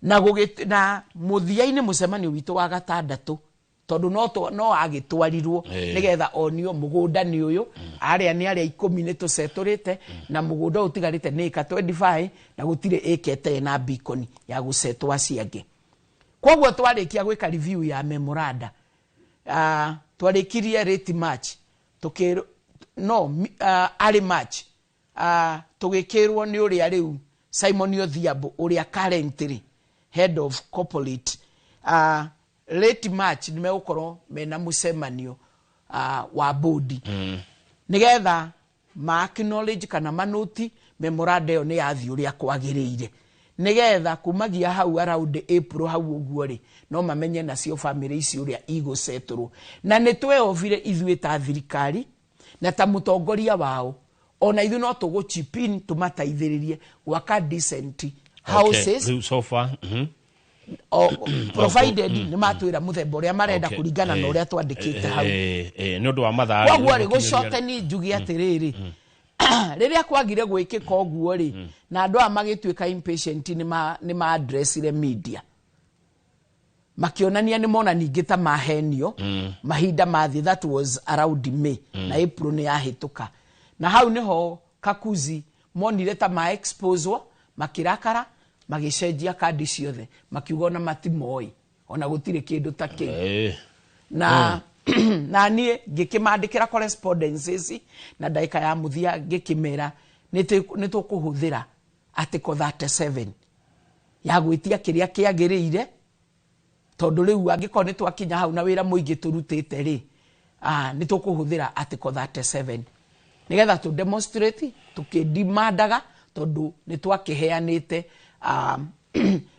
na muthiaini mucemanio witu wa gatandatu tondu no agitwarirwo nigetha onio mugunda ni uyu aria ni aria 10 ni tuceturite na mugunda utigarite ni eka 25 na gutire ekete na beacon ya gucetwa ciange kwoguo twarikia gwika review ya memoranda twarikirie rate match ari match tugikirwo ni uria riu Simon Odhiambo uria currently head of corporate late match nimegukorwo mena mucemanio wa board nigetha ma acknowledge kana manoti memoranda yo ni yathi uria kwagiriire nigetha kumagia hau around April hau uguo ri no mamenye nacio family ici uria iguceturwo na nitwe ovire ithuĩ ta thirikari na ta mutongoria wao ona ithu no tugu chipin tumataithiririe gwaka decent houses okay. So far provided ni matwira muthemba uria marenda kuringana na uria twandikite hau ni undu wa mathari kwa ri gucote ni njugi atiriri riria kwagire gwikika oguo ri na andu a magitwika impatient ni ma address ile media makionania ni mona ningi ta mahenio mahinda mathi that was around May na April ni yahituka na hau niho Kakuzi monire ta ma exposewo makirakara magishenjia kadi ciothe makiuga na matimoi ona gutire kindu ta kingi na na nie ngikimandikira correspondences na daika ya muthia ngikimera nitukuhuthira article 37 ya gwitia kiria kiagiriire tondu riu angiko ni twakinya hau na wira muingi turutite ri nitukuhuthira article 37 nigetha tu demonstrate tukidemandaga tondu ni twakiheanite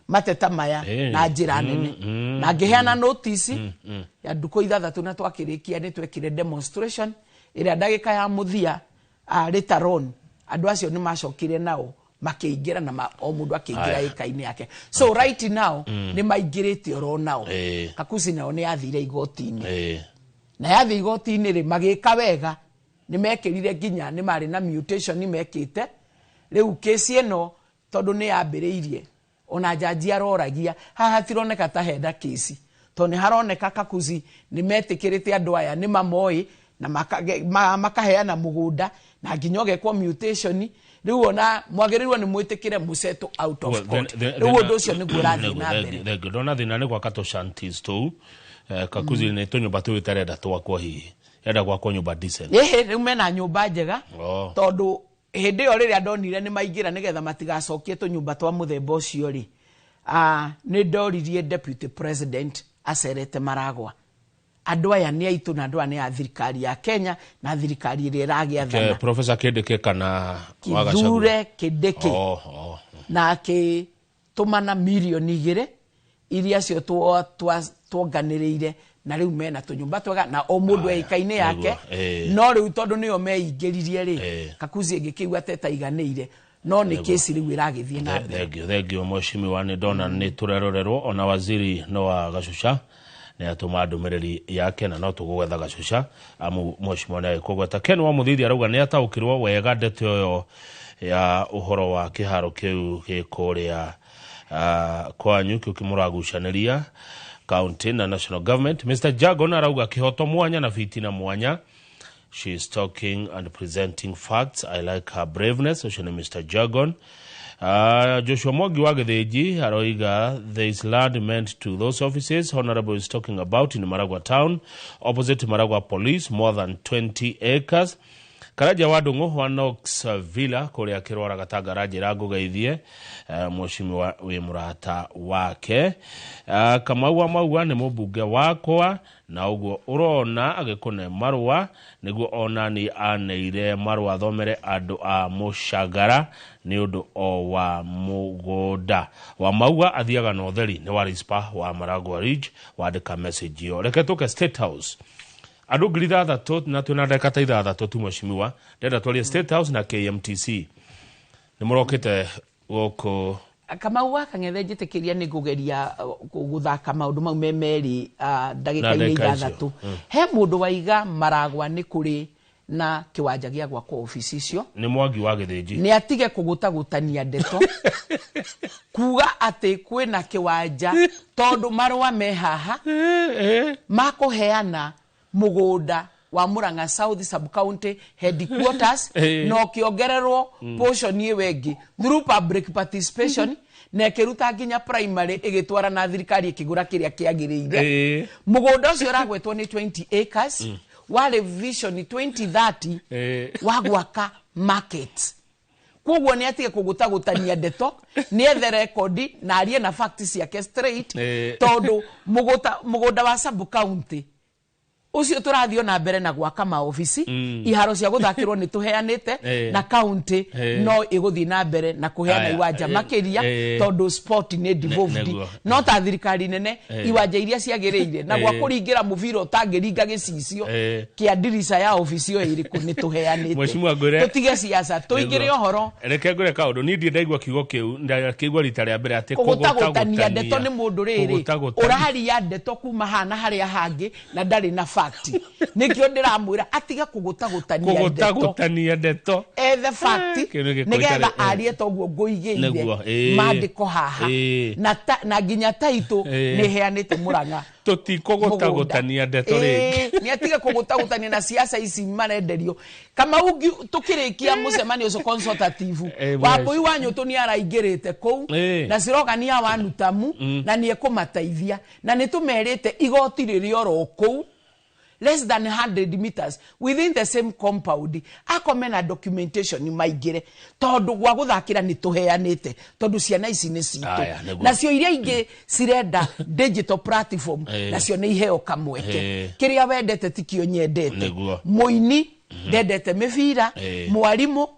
mateta maya na njira nene na ngiheana notice ya nduko 3 na twakirikia ni twekire demonstration ira ndagika ya muthia later on andu acio ni macokire nao makiingira na o mundu akiingira ikaini yake so right now ni maingirite oro nao Kakuzi nao ni athire igoti-ini na yathi igoti-ini ri magika wega ni mekirire ginya ni mari na mutation ni mekite riu kesi eno tondu ni yambiriirie ona jaji aroragia haha tironeka ta henda kesi to ni haroneka Kakuzi ni metikirite andu aya ni mamoi na makaheana mugunda na ginyoge kwa mutation riu ona mwagirirwo ni mwitikire museto out of court riu undu ucio ni gurathi na mbere ndona thina ni gwakato shanties tu Kakuzi ni to nyumba tu itarenda twakwo hihi yenda gwakwo nyumba decent riu mena nyumba njega tondu hindi yo riria ndonire ni maingira nigetha matigacokie tu nyumba twa muthemba ucio ri ni ndoririe deputy president acerete Maragwa andu aya ni aitu na andu aya ni a thirikari ya Kenya na thirikari iria iragiathana Professor Kindiki kana Kithure Kindiki na ke tumana milioni 2 iria cio tuonganiriire na riu mena tunyumba twega na o mundu eikaine yake no riu tondu niyo meingiririe ri Kakuzi ngikigwa teta iganire no ni kesi riu iragithie na thank you mheshimiwa ni ndona ni turerorerwo ona waziri no wa Gacusha ni atuma ndumiriri yake na no tugwetha Gacusha amu mheshimiwa ni kugweta Ken wa Muthithia arauga ni ataukirwo wega ndete yo ya uhoro wa kiharo kiu gikuria kwanyu kimuragucaniria county na national government. Mr. Jagon arauga kihoto mwanya na fitina mwanya. She is talking and presenting facts. I like her braveness. So she is Mr. Jagon. Joshua Mwangi wa Githinji arauga there is land meant to those offices Honorable is talking about in Maragwa town opposite Maragwa police more than 20 acres. Karaja wa Ndung'u wa Knox Villa kuria kirwara gatangaraje ragugeithie mushimi wa wi murata wake Kamau Maua ni mubunge wakwa na uguo urona agikune marwa niguo ona ni aneire marwa thomere andu a Mushagara ni undu o wa mugoda wa Maua athiaga no theri ni wa Rispa wa Maragwa Ridge wandika message yo reke tuke State House andu ngiri thatu na twina ndeka ta ithathatu tu mushimiwa ndenda twarie State House na KMTC ni murokite goko Kamau Kang'ethe njitikiria ni ngugeria guthaka maundu mau memeri ndagika-ini ithathatu he mundu waiga Maragwa ni kuri na kiwanja gia gwakwa ofisi icio ni Mwangi wa Githinji ni atige kugutagutania ndeto kuga ati kwina kiwanja tondu marwa me haha makuheana mugunda wa Murang'a South Sub County headquarters no kiongererwo portion yewengi through public participation na kiruta nginya primary igitwara na thirikari ikigura kiria kiagiriire mugunda ucio uragwetwo ni 20 acres wale vision 2030 wagwaka market kugwo ni atige kugutagutania ndeto ni ethe record na arie na facts yake straight tondu mugunda wa Sub County ucio turathio na mbere na gwaka ma ofisi iharo cia guthakirwo ni tuheanite na county no iguthi na mbere na kuheana iwanja makiria tondu sport ni devolved no ta thirikari nene iwanja iria ciagiriire na gwa kuringira muviro utangiringa gicicio kia dirisa ya ofisi yo iriku ni tuheanite tutige siasa tuigire ohoro reke ngure kaundu ni ndie ndaigwa kiugo kiu ndakigwa rita ria mbere ati kugutagutania ndeto ni mundu riri uraharia ndeto kuma hana haria hangi na ndari na nikio ndiramwira atiga kugutagutania ndeto the fact nigetha arie toguo nguigeire mandiko haha na nginya taito ni heanite Murang'a tutikugutagutania ndeto ringi ni atiga kugutagutania na siasa ici marenderio kama ungi tukirikia mucemanio ucio consultative wabui wanyu tu ni araingirite kou na sirogania wanutamu na ni ekumateithia na ni tumerite igoti ririo ro kou less than 100 meters within the same compound akomena documentation maigire tondu gwa guthakira ni tuheanite tondu ciana ici ni citu nacio iria ingi cirenda digital platform nacio ni iheo kamweke kiria wendete tikio nyendete muini ndendete mibira mwarimu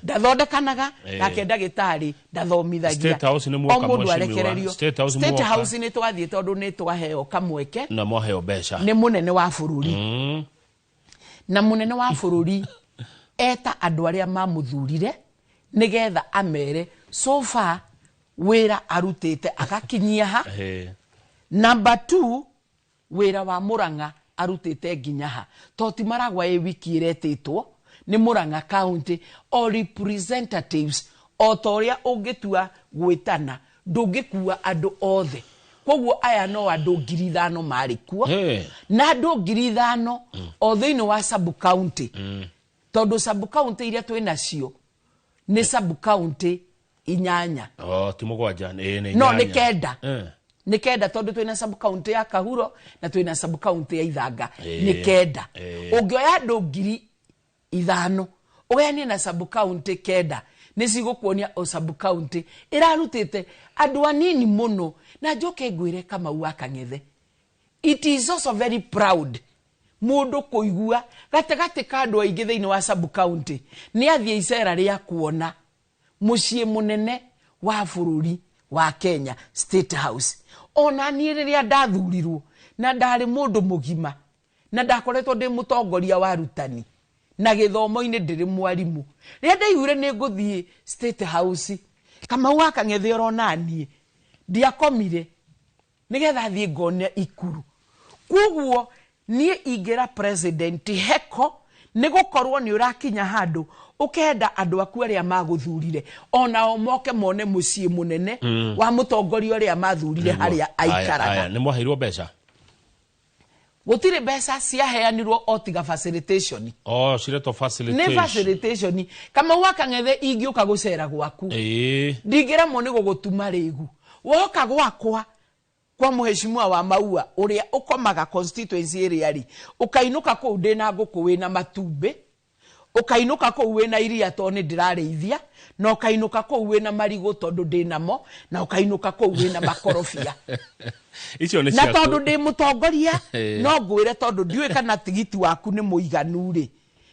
ndathondekanaga nake ndagitari ndathomithagia State House ni muka mwashimiwa State House ni twathie tondu ni twaheo kamweke na mwaheo besha ni munene wa bururi na munene wa bururi eta andu aria mamuthurire nigetha amere so far wira arutite akakinyia ha number 2 wira wa Murang'a arutite nginya ha toti Maragwa wiki iretitwo ni Murang'a County or representatives otoria ungitua gwitana ndungikua andu othe kogwo aya no andu 5,000 marikuo na andu 5,000 othe ino wa Sub County tondu Sub County iria twinacio ni Sub County 8 ti mugwanja ni no ni kenda ni kenda tondu twina Sub County ya Kahuro na twina Sub County ya Ithanga ni kenda ungioya andu 5,000 uheanie na Sub County kenda nisigukuonia o Sub County irarutite andu anini muno na njoke ngwire Kamau Kang'ethe it is also very proud mundu kuigua gatagati ka andu aingi thiini wa Sub County ni athie icera ria kuona mucii munene wa bururi wa Kenya State House ona ni riria ndathurirwo na ndari mundu mugima na ndakoretwo ndi mutongoria wa rutani na githomo-ini ndiri mwarimu riria ndaigure ni nguthie State House Kamau Kang'ethe oronanie ndiakomire nigetha thie ngone ikuru kugwo nie ingira president heko nigukorwo ni urakinya handu ukenda andu aku aria maguthurire ona o moke mone mucii munene wa mutongoria aria mathurire haria aikaraga ni mwaheirwo besha gutire besha ciaheanirwo otiga facilitation cireto facilitation ne facilitation Kamau Kang'ethe ingiuka gucera gwaku ndingira mo ni gugutuma rigu woka gwakwa kwa muheshimiwa wa Maua uria ukomaga constituency area ri ukainuka ku ndina nguku wina matumbe ukainuka ko wena iria to ni ndirareithia na ukainuka ko wena marigo tondu ndinamo na ukainuka ko wena makorofia icio ni na tondu ndi mutongoria no ngwire tondu ndiwe kana tigiti waku ni muiganu ri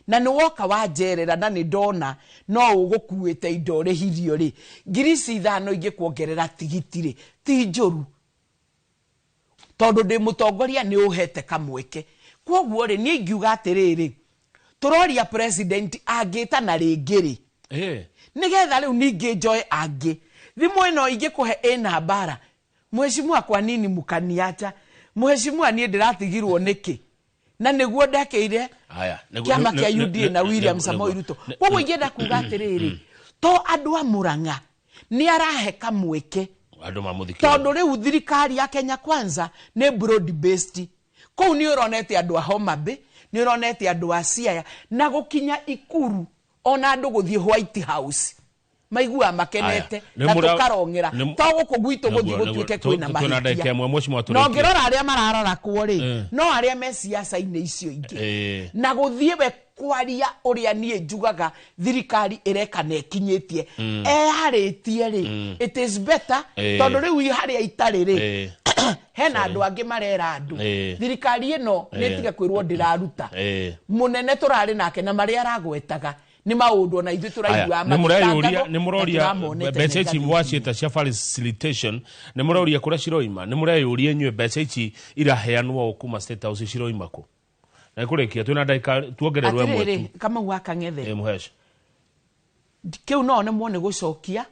na ni woka wajerera na ni ndona no ugukuite indo rehirio ri ngirisi ithano ingi kuongerera tigiti ri ti njuru tondu ndi mutongoria ni uhete kamweke kwoguo ri ni ngiuga atiriri turoria president agita na ringiri nigetha riu ningi njoe angi thimu ino ingikuhe ina bara mheshimiwa kwa nini mukaniacha mheshimiwa nie ndiratigirwo niki na niguo ndekeire kiama kia UDA na William Samoei Ruto kwoguo ingenda kuga atiriri to andu a Murang'a ni arahe kamweke andu mamuthikira tondu riu thirikari ya Kenya Kwanza ni broad based kou ni uronete andu a Homa Bay ni uronete andu a Siaya na gukinya Ikuru ona andu guthie White House maigua makenete na tukarongera to guko gwitu guthie gutuike kwina mahitia no ngirora aria mararora kwo ri no aria me siasa ine icio ingi na guthie we kwaria uria nie njugaga thirikari ireka na ekinyitie haritie ri it is better tondu riu haria itari ri hena andu angi marera andu thirikari ino nitige kwirwo ndiraruta munene turari nake na maria aragwetaga ni maundu na ithu turaigua ni muroria mbeca ici mwacita cia facilitation ni muroria kuria ciroima ni mureyuria nywe mbeca ici iraheanwo kuma State House ciroima ku na kurikia twina ndaika tuongererwe mwe tu kama waka ngethe muhesha kiu no ne muone gucokia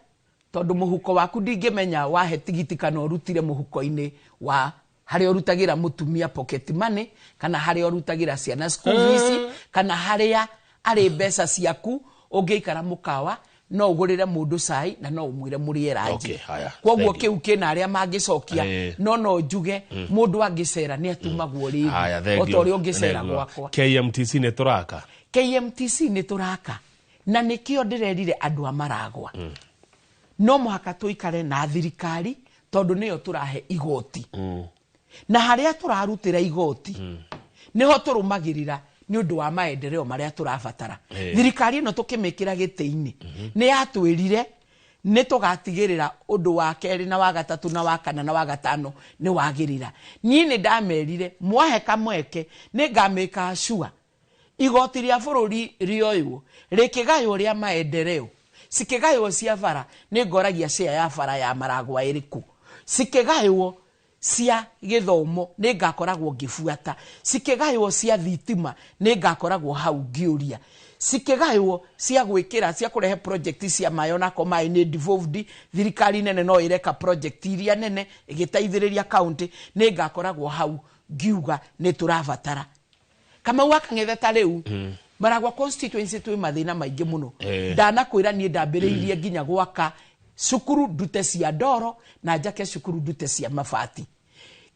tondu muhuko waku ndingimenya wahe tigiti kana urutire muhuko-ini wa hari orutagira mutumia pocket money kana hari orutagira ciana school fees kana haria ari mbeca ciaku ungiikara mukawa no ugurire mundu cai na no umwire murie rangi kwoguo kiu kina aria mangicokia no njuge mundu angicera ni atumagwo ringi otori ungicera gwakwa KMTC ni turaka na nikio ndirerire andu amaragwa no muhaka tuikare na thirikari tondu niyo turahe igoti na haria turarutira igoti niho turumagirira ni undu wa maendeleo maria turabatara thirikari ino tukimikira giti-ini ni yatwirire ni tugatigirira undu wa keri na wa gatatu na wa kana na wa gatano ni wagirira ni ndamerire mwahe kamweke ni ngamika sure igoti ria bururi rioyo rikigayo ria maendeleo sikigayo cia bara ni ngoragia cia ya bara ya maragwa iriku sikigayo cia githomo ni ngakoragwo ngifuata sikigayo cia thitima ni ngakoragwo hau ngiuria sikigayo cia gwikira cia kurehe project cia mayona ko mai ni devolved thirikari nene no ireka project iria nene igitaithiriria county ni ngakoragwo hau ngiuga ni turabatara kama waka ngetheta riu Maragwa constituency twi mathina maingi muno ndana kwira ni ndambiriirie nginya gwaka cukuru ndute cia ndoro na njake cukuru ndute cia mabati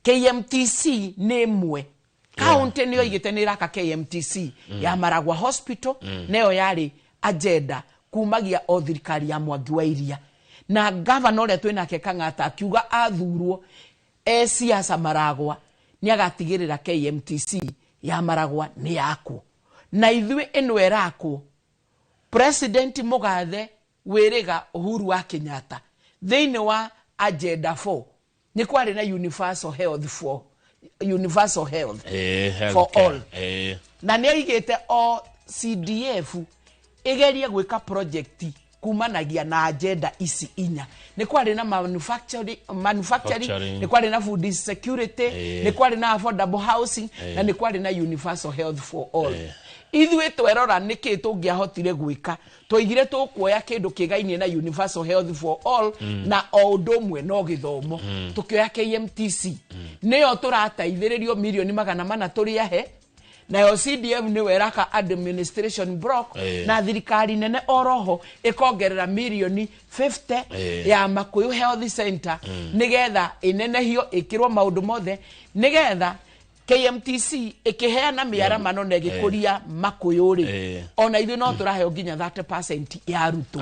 KMTC ni mwe county niyo igite ni raka KMTC ya Maragwa hospital neyo yari agenda kumagia o thirikari ya Mwangi wa Iria na governor ria twinake Kang'ata akiuga athurwo siasa Maragwa ni agatigirira KMTC ya Maragwa ni yako na ithui ino erako President Mugathe wiriga Uhuru wa Kenyatta thiini wa agenda 4 ni kwari na universal health for all na ni igite o CDF igeria gwika project kumanagia na agenda isi inya ni kwari na manufacturing ni kwari na food security ni kwari na affordable housing na ni kwari na universal health for all ithuĩ twerora niki tungiahotire gwika twaigire tukuoya kindu kigainie na universal health for all na o undu mwe no githomo tukioya KMTC niyo turataithiririo milioni 400 turiahe na CDF ni weraka administration block na thirikari nene oroho ikongerera milioni 50 ya Makuyu Health Center nigetha inene hiyo ikirwo maundu mothe nigetha KMTC ikiheana miaramano na gikuria makuyuri ona ithu no turaheo nginya 30% ya arutwo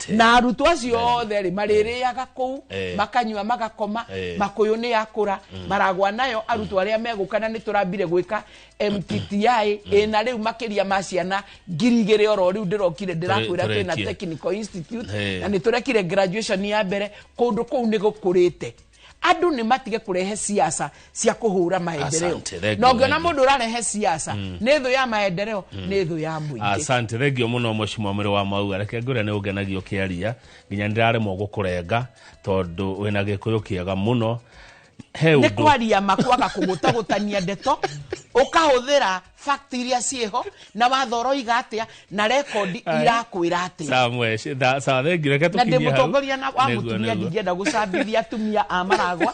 na arutwo acio othe ri maririaga kuu makanyua magakoma makuyu ni yakura maragwa nayo arutwo aria megukana ni turambire gwika MTTI ina riu makiria maciana ngirigire oro riu ndirokire ndirakwira twina Technical Institute na ni turekire graduation ya mbere kundu kuu ni gukurite andu ni matige kurehe siasa cia kuhura maendeleo no ngona mundu urarehe siasa ni thu ya maendeleo ni thu ya muingi asante thengio muno mheshimiwa mwiri wa mau areke ngure ni ugenagio kiaria nginya ndiraremwo gukurenga tondu wina gikuyu kiega muno ni kwaria makwaga kugutagutania ndeto ukahuthira factoria cieho na wathoro igatia na record irakwira atia Samuel sawa thengio reke tukinya na ndimutongoria na wa mutumia ndingenda gucambithia atumia amaragwa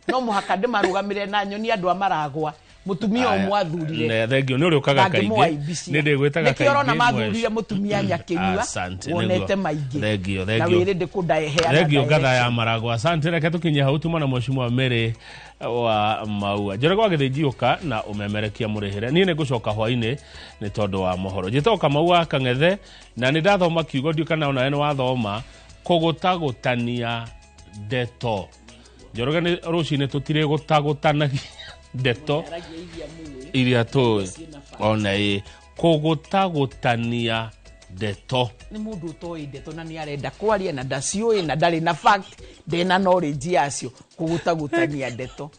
no muhaka ndimarugamire na nyoni andu amaragwa mutumia umwathurire ne thengio ni uriukaga kaingi ni ndigwitaga kaingi nikiona mathurire mutumia nyakinyua wonete maingi thengio na wiri ndikudaehea thengio ngatha ya maragwa asante reke tukinya hau tuma na mheshimiwa Mary wa Maua Njoroge githiuka na umemerekia murihire ni ngucoka hwaini ni tondu wa mohoro njitoka Maua Kang'ethe na ni ndathoma kiugo ndio kana ona ene wathoma kugutagutania ndeto Njoroge ni rucine tutire gutagutanagia ndeto iria tu ona kugutagutania ndeto ni mundu utoi ndeto na ni arenda kwaria na ndacioi na ndari na fact ndena knowledge yacio kugutagutania ndeto